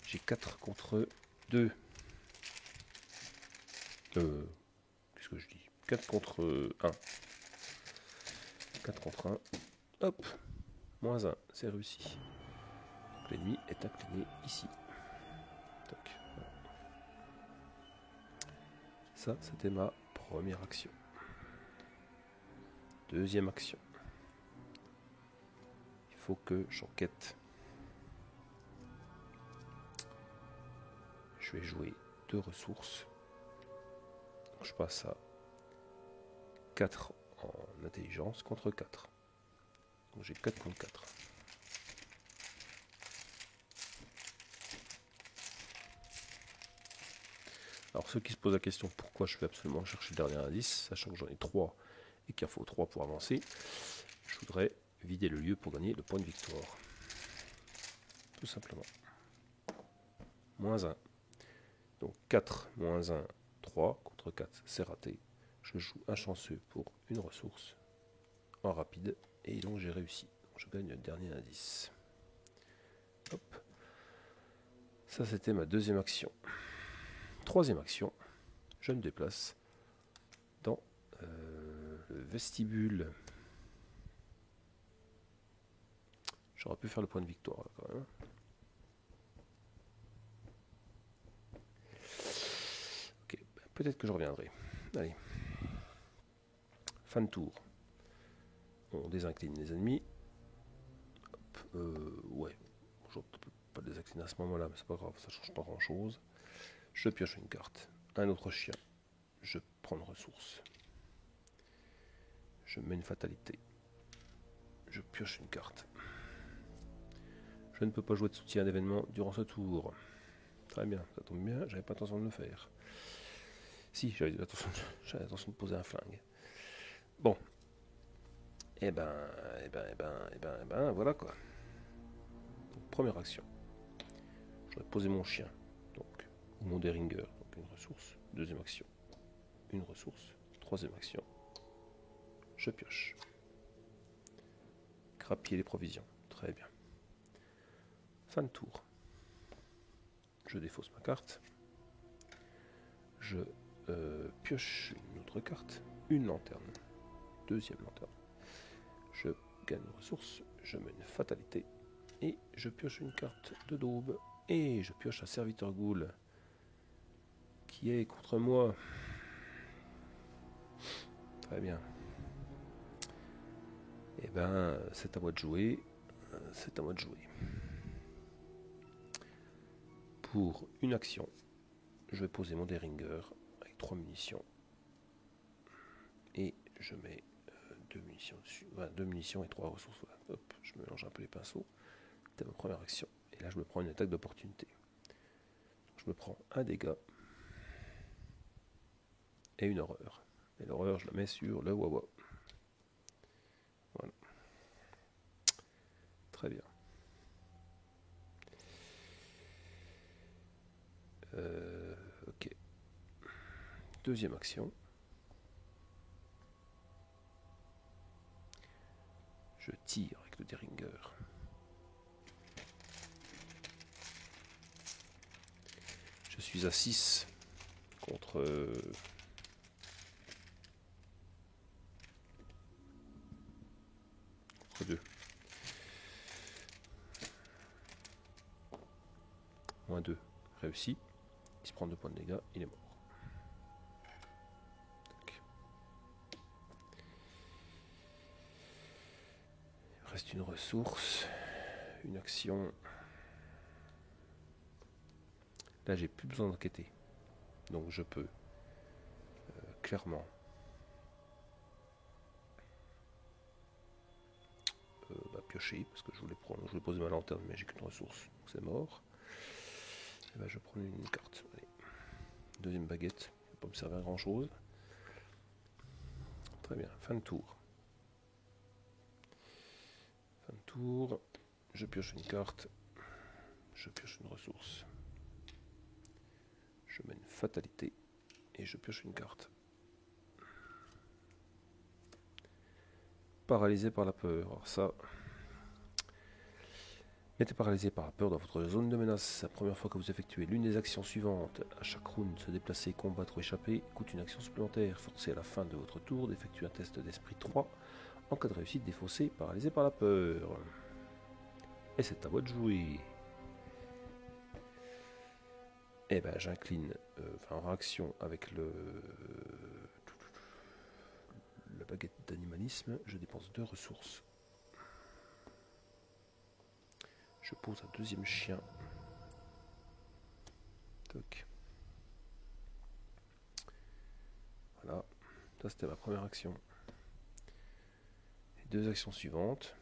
J'ai 4 contre 2. Qu'est-ce que je dis? 4 contre 1. 4 contre 1. Hop. Moins 1. C'est réussi. L'ennemi est incliné ici. Toc. Voilà. Ça, c'était ma première action. Deuxième action. Il faut que j'enquête. Je vais jouer 2 ressources. Donc je passe à 4 en intelligence contre 4. Donc j'ai 4 contre 4. Alors ceux qui se posent la question pourquoi je vais absolument chercher le dernier indice, sachant que j'en ai 3 et qu'il en faut 3 pour avancer, je voudrais vider le lieu pour gagner le point de victoire. Tout simplement. Moins 1. Donc 4 moins 1, 3 contre 4, c'est raté. Je joue un chanceux pour une ressource en rapide et donc j'ai réussi. Donc je gagne le dernier indice. Hop. Ça c'était ma deuxième action. Troisième action, je me déplace dans le vestibule. J'aurais pu faire le point de victoire là, quand même. Ok, peut-être que je reviendrai. Allez. Fin de tour. On désincline les ennemis. Ouais, je peux pas désincliner à ce moment-là, mais c'est pas grave, ça change pas grand-chose. Je pioche une carte. Un autre chien. Je prends une ressource. Je mets une fatalité. Je pioche une carte. Je ne peux pas jouer de soutien d'événement durant ce tour. Très bien, ça tombe bien, j'avais pas intention de le faire. Si, j'avais l'intention de poser un flingue. Bon. Et ben, voilà quoi. Donc, première action. Je vais poser mon chien, donc, ou mon Deringer, donc une ressource. Deuxième action, une ressource. Troisième action, je pioche. Crapier les provisions, très bien. Fin de tour. Je défausse ma carte. Je pioche une autre carte, une lanterne. Deuxième lanterne. Je gagne une ressource, je mets une fatalité et je pioche une carte de daube et je pioche un serviteur ghoul qui est contre moi. Très bien. Et ben, c'est à moi de jouer. C'est à moi de jouer. Pour une action, je vais poser mon Deringer avec 3 munitions et je mets 2 munitions dessus, 2 munitions et 3 ressources. Voilà. Hop, je mélange un peu les pinceaux. C'était ma première action. Et là, je me prends une attaque d'opportunité. Je me prends un dégât et une horreur. Et l'horreur, je la mets sur le Wawa. Voilà. Très bien. Ok. Deuxième action. Je tire avec le Deringer. Je suis à 6 contre 2. Moins 2. Réussi. Il se prend 2 points de dégâts. Il est mort. Tac. Il reste une ressource. Une action. Là, j'ai plus besoin d'enquêter. Donc, je peux clairement piocher parce que je voulais poser ma lanterne, mais j'ai qu'une ressource. Donc, c'est mort. Et ben, je prends une carte. Allez. Deuxième baguette. Ça va pas me servir à grand chose. Très bien. Fin de tour. Fin de tour. Je pioche une carte. Je pioche une ressource. Je mets une fatalité. Et je pioche une carte. Paralysé par la peur. Alors ça... Mettez paralysé par la peur dans votre zone de menace. La première fois que vous effectuez l'une des actions suivantes, à chaque round, se déplacer, combattre ou échapper, coûte une action supplémentaire. Forcez à la fin de votre tour d'effectuer un test d'esprit 3. En cas de réussite, défaussé, paralysé par la peur. Et c'est à vous de jouer. Et ben j'incline, en réaction avec la baguette d'animalisme, je dépense 2 ressources. Je pose un deuxième chien. Toc. Voilà, ça c'était ma première action. Les 2 actions suivantes.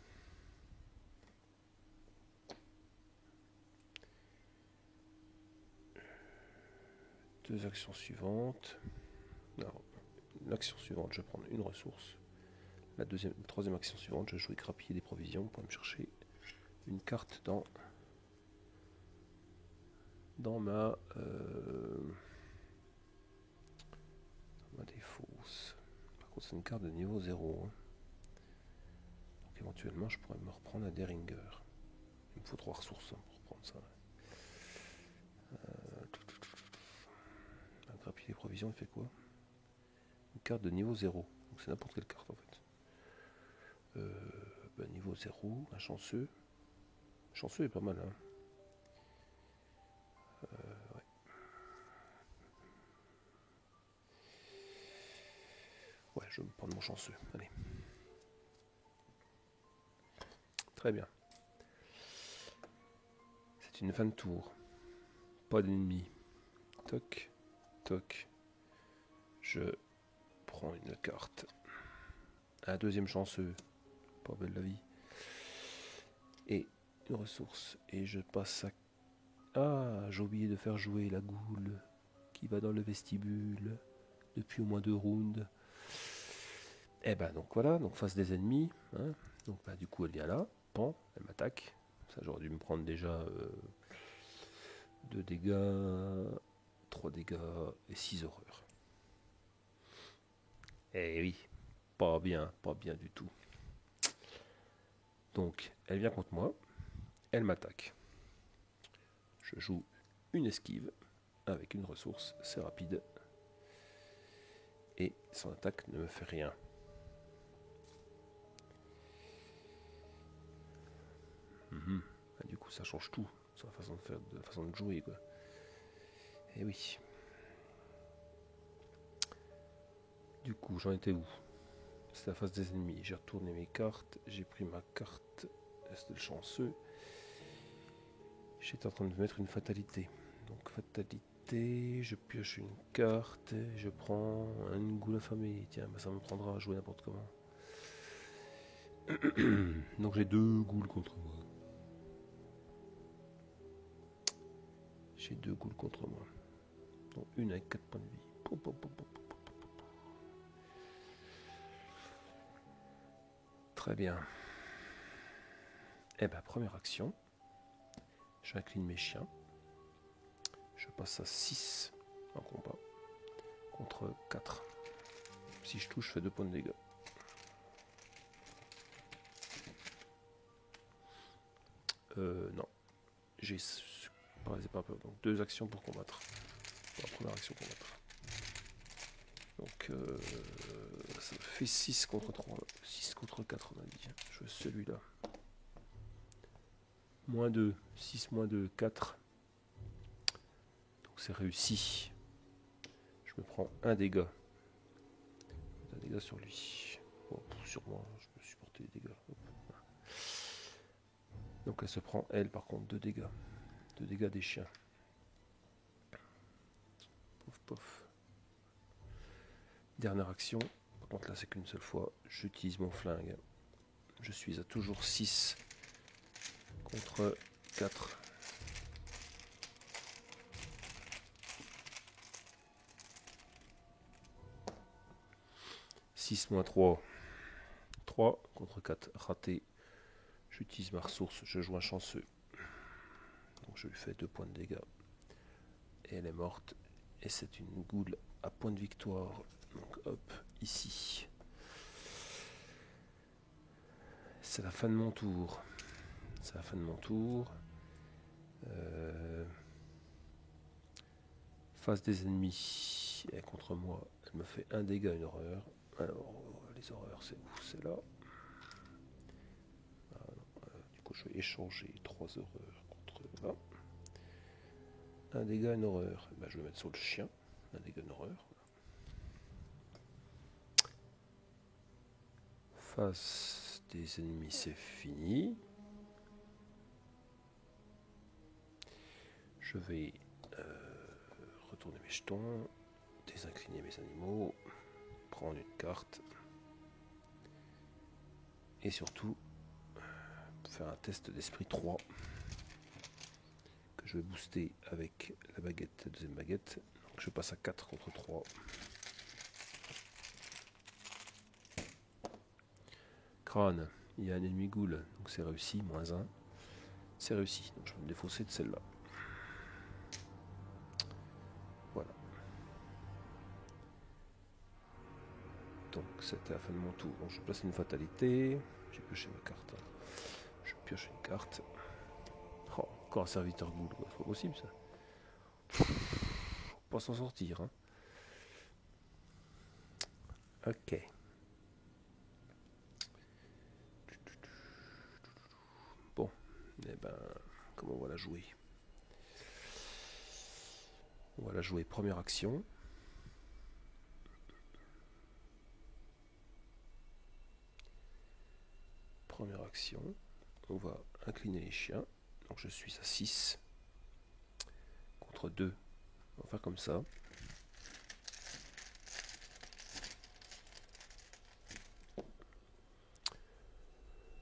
Deux actions suivantes. Alors, l'action suivante, je vais prendre une ressource. La troisième action suivante, je vais jouer crapier des provisions pour me chercher une carte dans ma défausse. Par contre, c'est une carte de niveau 0. Hein. Donc éventuellement, je pourrais me reprendre un Deringer. Il me faut 3 ressources pour reprendre ça. Un crapier des provisions, il fait quoi? Une carte de niveau 0. Donc c'est n'importe quelle carte en fait. Niveau 0, un chanceux. Chanceux est pas mal. Hein. Ouais. Ouais, je vais me prendre mon chanceux. Allez. Très bien. C'est une fin de tour. Pas d'ennemi. Toc, toc. Je prends une carte. Un deuxième chanceux. Pas belle la vie. Et une ressource. Et je passe à... Ah, j'ai oublié de faire jouer la goule qui va dans le vestibule depuis au moins 2 rounds. Et ben donc voilà, donc face des ennemis. Hein. Donc bah, du coup elle vient là. Pan, elle m'attaque. Ça j'aurais dû me prendre déjà 2 dégâts, 3 dégâts et 6 horreurs. Eh oui, pas bien du tout. Donc elle vient contre moi, elle m'attaque. Je joue une esquive avec une ressource, c'est rapide. Et son attaque ne me fait rien. Du coup ça change tout, sur la façon de faire, de la façon de jouer quoi. Et oui. Du coup j'en étais où? C'est la face des ennemis. J'ai retourné mes cartes, j'ai pris ma carte, c'était le chanceux. J'étais en train de mettre une fatalité. Donc fatalité, je pioche une carte, je prends une goule affamée. Tiens, bah ça me prendra à jouer n'importe comment. Donc j'ai 2 goules contre moi. J'ai 2 goules contre moi. Donc une avec 4 points de vie. Très bien. Eh ben première action. J'incline mes chiens. Je passe à 6 en combat. Contre 4. Si je touche, je fais 2 points de dégâts. Non. J'ai paralysé par peur. Donc 2 actions pour combattre. Pour la première action combattre. Donc ça fait 6 contre 3. 6 contre 4 on a dit. Je veux celui-là. Moins 2. 6 moins 2, 4. Donc c'est réussi. Je me prends un dégât. Un dégât sur lui. Bon, sur moi, je peux supporter les dégâts. Donc elle se prend, elle, par contre, 2 dégâts. 2 dégâts des chiens. Pouf, pouf. Dernière action. Par contre, là, c'est qu'une seule fois. J'utilise mon flingue. Je suis à toujours 6 contre 4. « 6 moins 3. 3 contre 4. Raté. J'utilise ma ressource. Je joue un chanceux. Donc je lui fais 2 points de dégâts. Et elle est morte. Et c'est une goule à point de victoire. Donc hop, ici. C'est la fin de mon tour. C'est la fin de mon tour. Face des ennemis. Elle est contre moi. Elle me fait un dégât, une horreur. Alors, les horreurs, c'est où? C'est là. Ah, non, du coup, je vais échanger 3 horreurs contre là. Un dégât, une horreur. Ben, je vais mettre sur le chien. Un dégât, une horreur. Face des ennemis, c'est fini. Je vais retourner mes jetons, désincliner mes animaux, prendre une carte et surtout faire un test d'esprit 3 que je vais booster avec la baguette, la deuxième baguette. Donc je passe à 4 contre 3. Crâne, il y a un ennemi ghoul, donc c'est réussi, moins 1. C'est réussi, donc je vais me défausser de celle-là. Voilà. Donc c'était la fin de mon tour. Donc je place une fatalité. J'ai pioché ma carte. Je pioche une carte. Oh, encore un serviteur ghoul, quoi. C'est pas possible ça. Faut pas s'en sortir. Hein. Ok. Bon. Eh ben, comment on va la jouer? On va la jouer première action. Première action, on va incliner les chiens. Donc je suis à 6 contre 2. On va faire comme ça.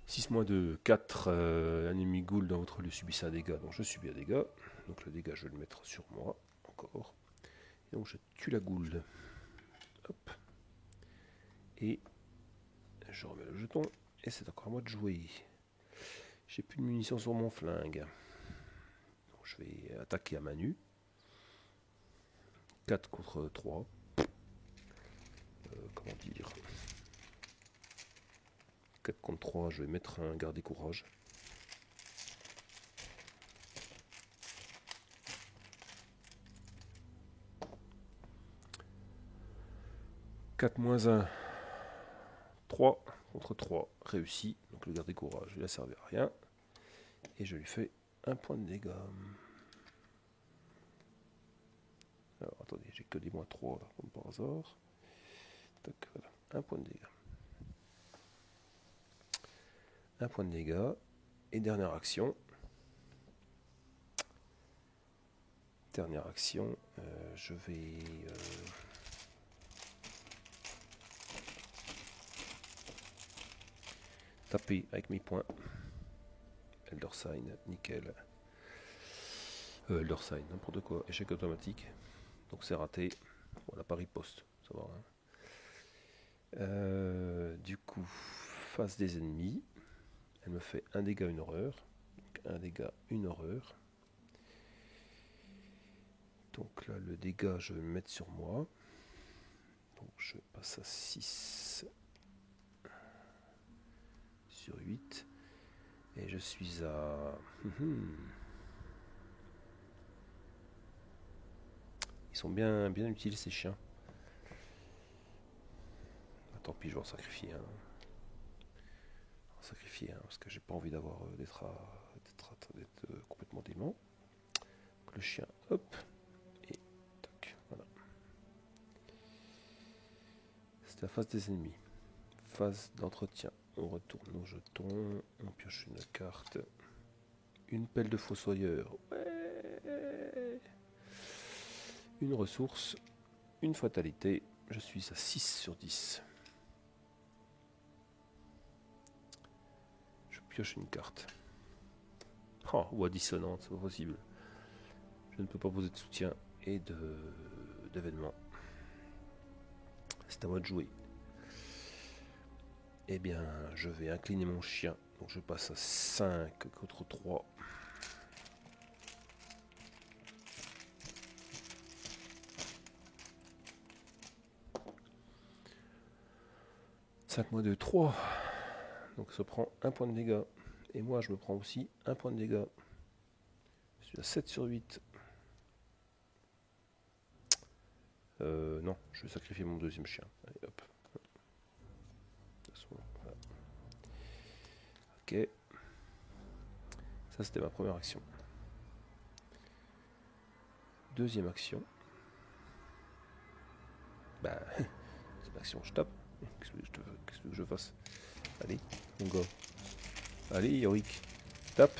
-2, 4, un ennemi ghoul dans votre lieu subit un dégât, donc je subis un dégât. Donc le dégât, je vais le mettre sur moi, encore. Et donc je tue la ghoul. Hop. Et je remets le jeton, et c'est encore à moi de jouer. J'ai plus de munitions sur mon flingue. Donc je vais attaquer à main nue. 4 contre 3. Comment dire, 4 contre 3, je vais mettre un garder courage. « 4 moins 1, 3 contre 3, réussi. Donc le garder courage, il a servi à rien. Et je lui fais un point de dégâts. Alors attendez, j'ai que des moins 3 là, comme par hasard. Tac, voilà, un point de dégâts. Un point de dégâts. Et dernière action. Dernière action, je vais... taper avec mes points. Elder Sign, nickel. Elder Sign, n'importe quoi. Échec automatique. Donc c'est raté. Voilà, pas riposte. Ça va. Hein. Du coup, face des ennemis. Elle me fait un dégât, une horreur. Donc un dégât, une horreur. Donc là, le dégât, je vais me mettre sur moi. Donc je passe à 6 sur 8. Et je suis à... Ils sont bien utiles ces chiens. Ah, tant pis, je vais en sacrifier un. Parce que j'ai pas envie d'avoir d'être complètement dément. Donc, le chien, hop, et tac, voilà. C'est la phase des ennemis. Phase d'entretien. On retourne nos jetons, on pioche une carte. Une pelle de fossoyeur. Ouais. Une ressource, une fatalité. Je suis à 6 sur 10. Je pioche une carte. Oh, ou à dissonante, c'est pas possible. Je ne peux pas poser de soutien et d'événements. C'est à moi de jouer. Eh bien, je vais incliner mon chien. Donc je passe à 5 contre 3. -5 moins 2, 3. Donc ça prend un point de dégâts. Et moi, je me prends aussi un point de dégâts. Je suis à 7 sur 8. Non, je vais sacrifier mon deuxième chien. Allez, hop. Voilà. Ok. Ça, c'était ma première action. Deuxième action. Bah, deuxième action, je tape. Qu'est-ce que je fasse? Allez, mon gars. Allez, Yorick. Tape.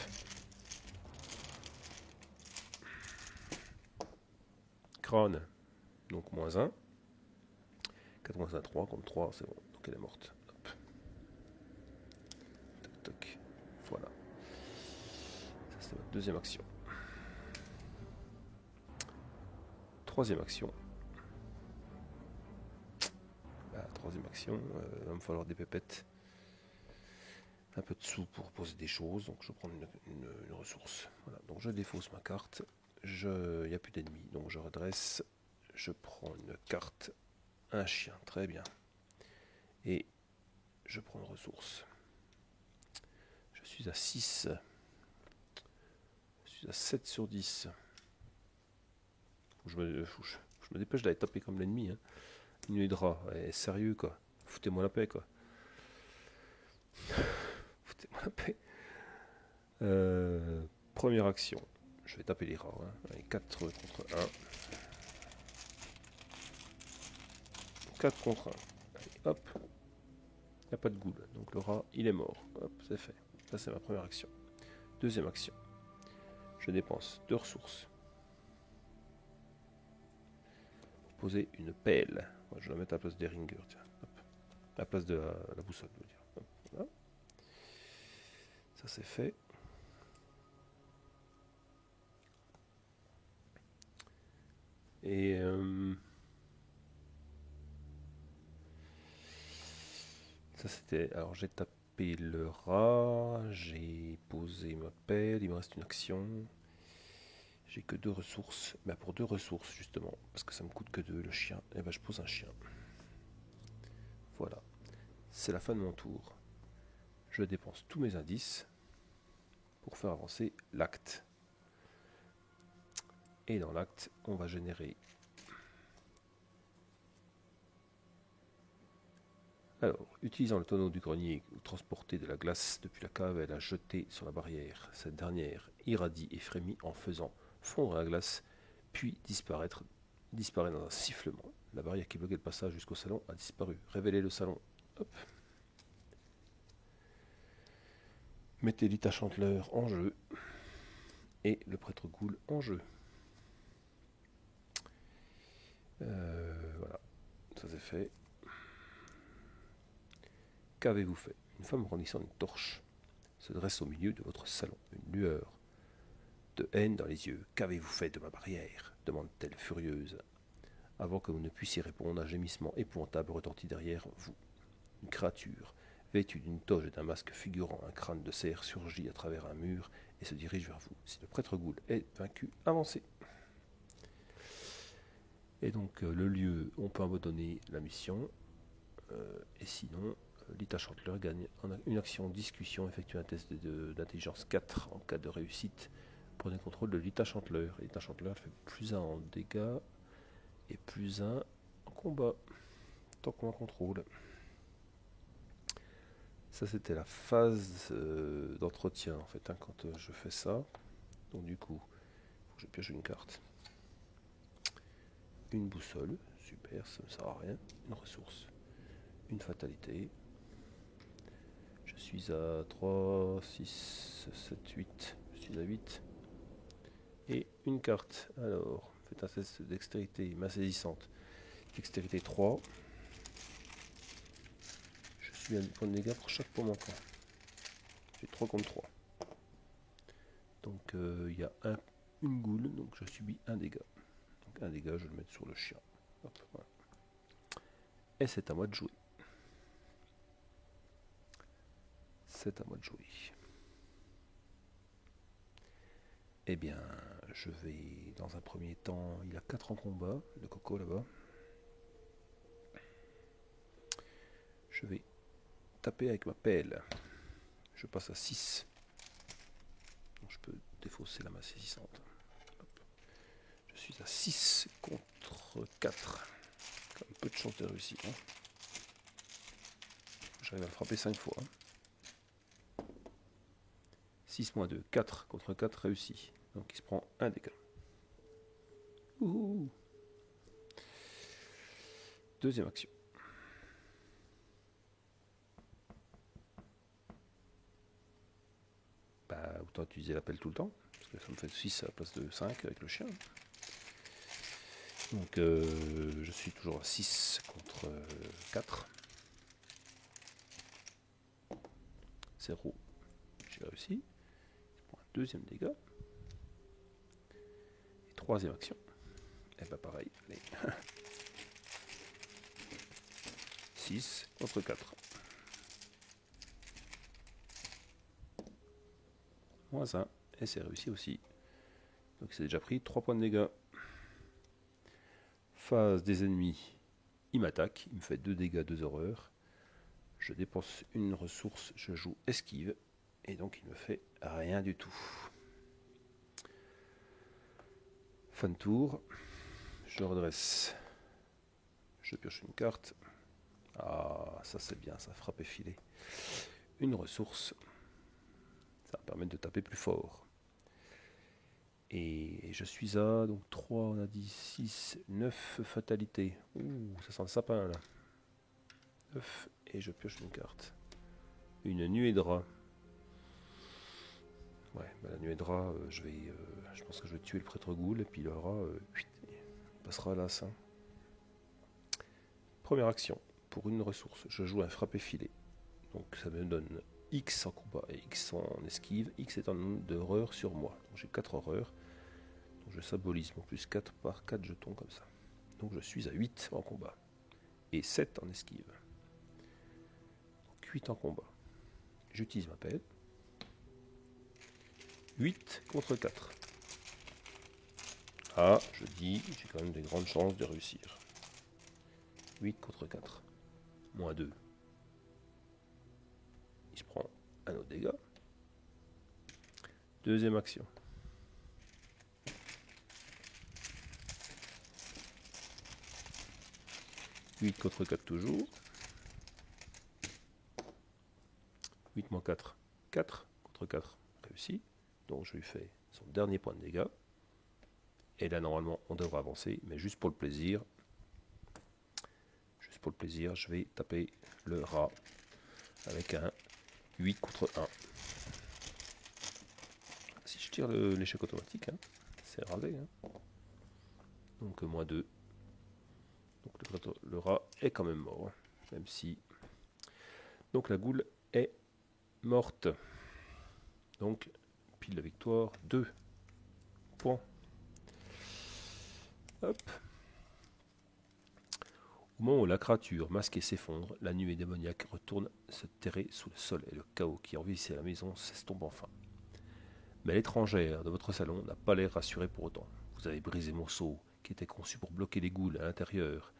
Crâne. Donc moins 1. 4 moins 1, 3. Contre 3, c'est bon. Donc elle est morte. Hop. Toc, toc. Voilà. Ça, c'est ma deuxième action. Troisième action. Troisième action, il va me falloir des pépettes. Un peu de sous pour poser des choses. Donc je prends une ressource. Voilà. Donc je défausse ma carte. Il n'y a plus d'ennemis. Donc je redresse. Je prends une carte. Un chien. Très bien. Et je prends une ressource. Je suis à 6. Je suis à 7 sur 10. Je me dépêche d'aller taper comme l'ennemi. Hein. Une hydra. Sérieux quoi. Foutez-moi la paix quoi. Foutez-moi la paix. Première action. Je vais taper les rats. Hein. Allez, 4 contre 1. 4 contre 1. Allez, hop. Il n'y a pas de ghoul. Donc le rat, il est mort. Hop, c'est fait. Ça, c'est ma première action. Deuxième action. Je dépense 2 ressources. Poser une pelle. Moi, je vais la mettre à la place des ringers. Tiens. Hop. À la place de la boussole, je veux dire. Hop, voilà. Ça, c'est fait. Et ça c'était. Alors j'ai tapé le rat, j'ai posé ma pelle, il me reste une action. J'ai que 2 ressources. Mais pour 2 ressources justement, parce que ça me coûte que 2 le chien, et ben je pose un chien. Voilà. C'est la fin de mon tour. Je dépense tous mes indices pour faire avancer l'acte. Et dans l'acte, on va générer. Alors, utilisant le tonneau du grenier ou transporter de la glace depuis la cave et la jeter sur la barrière, cette dernière irradie et frémit en faisant fondre la glace, puis disparaît dans un sifflement. La barrière qui bloquait le passage jusqu'au salon a disparu. Révélez le salon. Hop. Mettez Lita Chanteleur en jeu et le prêtre Ghoul en jeu. Voilà, ça c'est fait. Qu'avez-vous fait? Une femme brandissant une torche se dresse au milieu de votre salon, une lueur de haine dans les yeux. Qu'avez-vous fait de ma barrière? Demande-t-elle furieuse. Avant que vous ne puissiez répondre, un gémissement épouvantable retentit derrière vous. Une créature, vêtue d'une toge et d'un masque figurant un crâne de cerf, surgit à travers un mur et se dirige vers vous. Si le prêtre Ghoul est vaincu, avancez. Et donc le lieu, on peut abandonner la mission. Et sinon, Lita Chanteleur gagne une action discussion, effectue un test d'intelligence 4 en cas de réussite. Prenez contrôle de Lita Chanteleur. Lita Chanteleur fait plus 1 en dégâts et plus 1 en combat, tant qu'on en contrôle. Ça c'était la phase d'entretien en fait, hein, quand je fais ça. Donc du coup, faut que je pioche une carte. Une boussole, super, ça ne sert à rien. Une ressource, une fatalité. Je suis à 3, 6, 7, 8. Je suis à 8. Et une carte. Alors, faites un test de dextérité, main saisissante. Dextérité 3. Je suis à 1 point de dégâts pour chaque point manquant. J'ai 3 contre 3. Donc il y a une goule, donc je subis un dégât. Donc un dégât, je vais le mettre sur le chien. Hop, voilà. Et c'est à moi de jouer. C'est à moi de jouer. Eh bien, je vais, dans un premier temps, il a 4 en combat, le coco là-bas. Je vais taper avec ma pelle. Je passe à 6. Donc je peux défausser la main saisissante. Hop. Je suis à 6 contre 4. Comme peu de chance de réussir. Hein. J'arrive à le frapper 5 fois. Hein. 6 moins 2, 4 contre 4 réussi. Donc il se prend un dégât. Ouh. Deuxième action. Bah, autant utiliser l'appel tout le temps, parce que ça me fait 6 à la place de 5 avec le chien. Donc je suis toujours à 6 contre 4. 0. J'ai réussi. Je prends un deuxième dégât. Et troisième action. Et bah pareil, allez. 6 contre 4. Moins 1. Et c'est réussi aussi. Donc c'est déjà pris 3 points de dégâts. Phase des ennemis. Il m'attaque. Il me fait 2 dégâts, 2 horreurs. Je dépense une ressource. Je joue esquive. Et donc il me fait rien du tout. Fin de tour. Je redresse. Je pioche une carte. Ah, ça c'est bien, ça frappe et filet. Une ressource. Ça va permettre de taper plus fort. Et je suis à donc 3, on a dit 6, 9 fatalités. Ouh, ça sent le sapin là. 9 et je pioche une carte. Une nuée de rats. Ouais, bah la nuée de rats, je pense que je vais tuer le prêtre ghoul, et puis le rat, il passera à l'as. Hein. Première action, pour une ressource, je joue un frappé filet. Donc ça me donne X en combat et X en esquive. X est un nombre d'horreurs sur moi. Donc j'ai 4 horreurs. Donc je symbolise mon plus 4 par 4 jetons comme ça. Donc je suis à 8 en combat. Et 7 en esquive. Donc 8 en combat. J'utilise ma pelle. 8 contre 4. Ah, je dis, j'ai quand même des grandes chances de réussir. 8 contre 4. Moins 2. Il se prend un autre dégât. Deuxième action. « 8 contre 4 toujours. 8 moins 4. 4 contre 4. Réussi. Donc je lui fais son dernier point de dégâts. Et là normalement on devrait avancer. Mais juste pour le plaisir. Je vais taper le rat. Avec un 8 contre 1. Si je tire l'échec automatique, hein, c'est ravé. Hein. Donc moins 2. Donc le rat est quand même mort. Même si... Donc la goule est morte. Donc, pile de victoire, 2 points. Hop. Au moment où la créature masquée s'effondre, la nuée démoniaque retourne se terrer sous le sol et le chaos qui envahissait la maison s'estompe enfin. Mais l'étrangère de votre salon n'a pas l'air rassurée pour autant. Vous avez brisé mon seau, qui était conçu pour bloquer les ghouls à l'intérieur.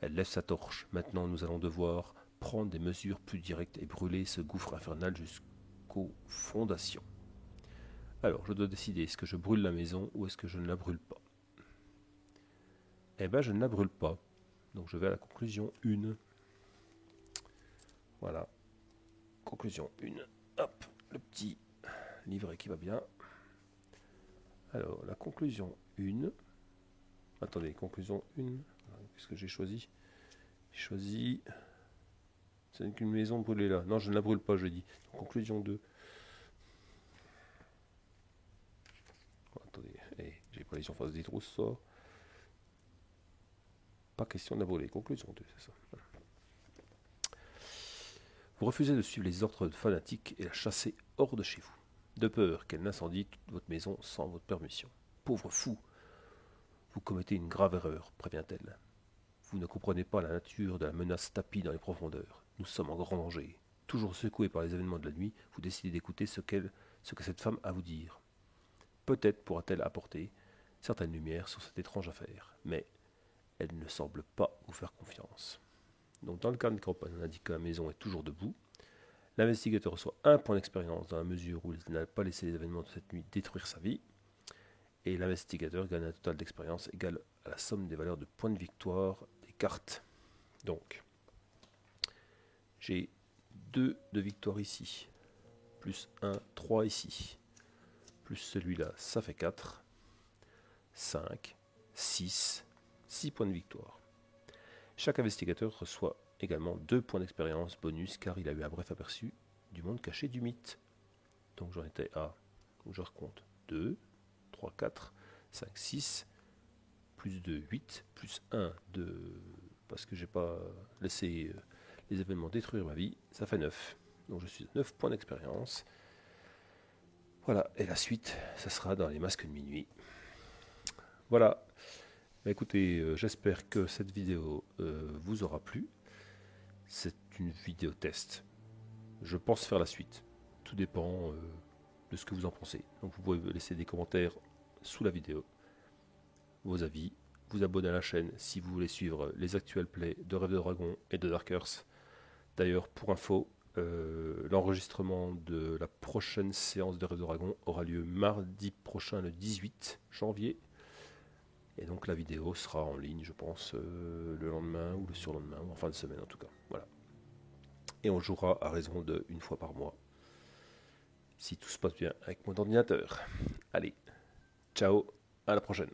Elle lève sa torche. Maintenant, nous allons devoir prendre des mesures plus directes et brûler ce gouffre infernal jusqu'aux fondations. Alors, je dois décider, est-ce que je brûle la maison ou est-ce que je ne la brûle pas? Eh bien, je ne la brûle pas. Donc, je vais à la conclusion 1. Voilà. Conclusion 1. Hop, le petit livret qui va bien. Alors, la conclusion 1. Attendez, conclusion 1. Qu'est-ce que j'ai choisi? J'ai choisi... Ce n'est qu'une maison brûlée là. Non, je ne la brûle pas, je dis. Donc, conclusion 2. Attendez, j'ai pas les surfaces des trousses, ça. Pas question de la brûler. Conclusion 2, c'est ça. Voilà. Vous refusez de suivre les ordres fanatiques et la chasser hors de chez vous, de peur qu'elle n'incendie toute votre maison sans votre permission. Pauvre fou, vous commettez une grave erreur, prévient-elle. Vous ne comprenez pas la nature de la menace tapie dans les profondeurs. Nous sommes en grand danger. Toujours secoué par les événements de la nuit, vous décidez d'écouter ce que cette femme a à vous dire. Peut-être pourra-t-elle apporter certaines lumières sur cette étrange affaire, mais elle ne semble pas vous faire confiance. Donc dans le cadre de campagne, on indique que la maison est toujours debout. L'investigateur reçoit 1 point d'expérience dans la mesure où il n'a pas laissé les événements de cette nuit détruire sa vie. Et l'investigateur gagne un total d'expérience égal à la somme des valeurs de points de victoire des cartes. Donc, j'ai 2 de victoire ici, plus 1, 3 ici, plus celui-là, ça fait 4, 5, 6 points de victoire. Chaque investigateur reçoit également 2 points d'expérience bonus car il a eu un bref aperçu du monde caché du mythe. Donc j'en étais à, je recompte, 2, 3, 4, 5, 6, plus 2, 8, plus 1, 2, parce que j'ai pas laissé les événements détruire ma vie, ça fait 9. Donc je suis à 9 points d'expérience. Voilà, et la suite, ça sera dans les masques de minuit. Voilà. Bah écoutez, j'espère que cette vidéo vous aura plu. C'est une vidéo test. Je pense faire la suite. Tout dépend de ce que vous en pensez. Donc vous pouvez laisser des commentaires sous la vidéo, vos avis, vous abonner à la chaîne si vous voulez suivre les actuels plays de Rêve de Dragon et de Dark Earth. D'ailleurs, pour info, l'enregistrement de la prochaine séance de Rêve de Dragon aura lieu mardi prochain, le 18 janvier. Et donc la vidéo sera en ligne, je pense, le lendemain ou le surlendemain, ou en fin de semaine en tout cas. Voilà. Et on jouera à raison de 1 fois par mois, si tout se passe bien avec mon ordinateur. Allez, ciao, à la prochaine.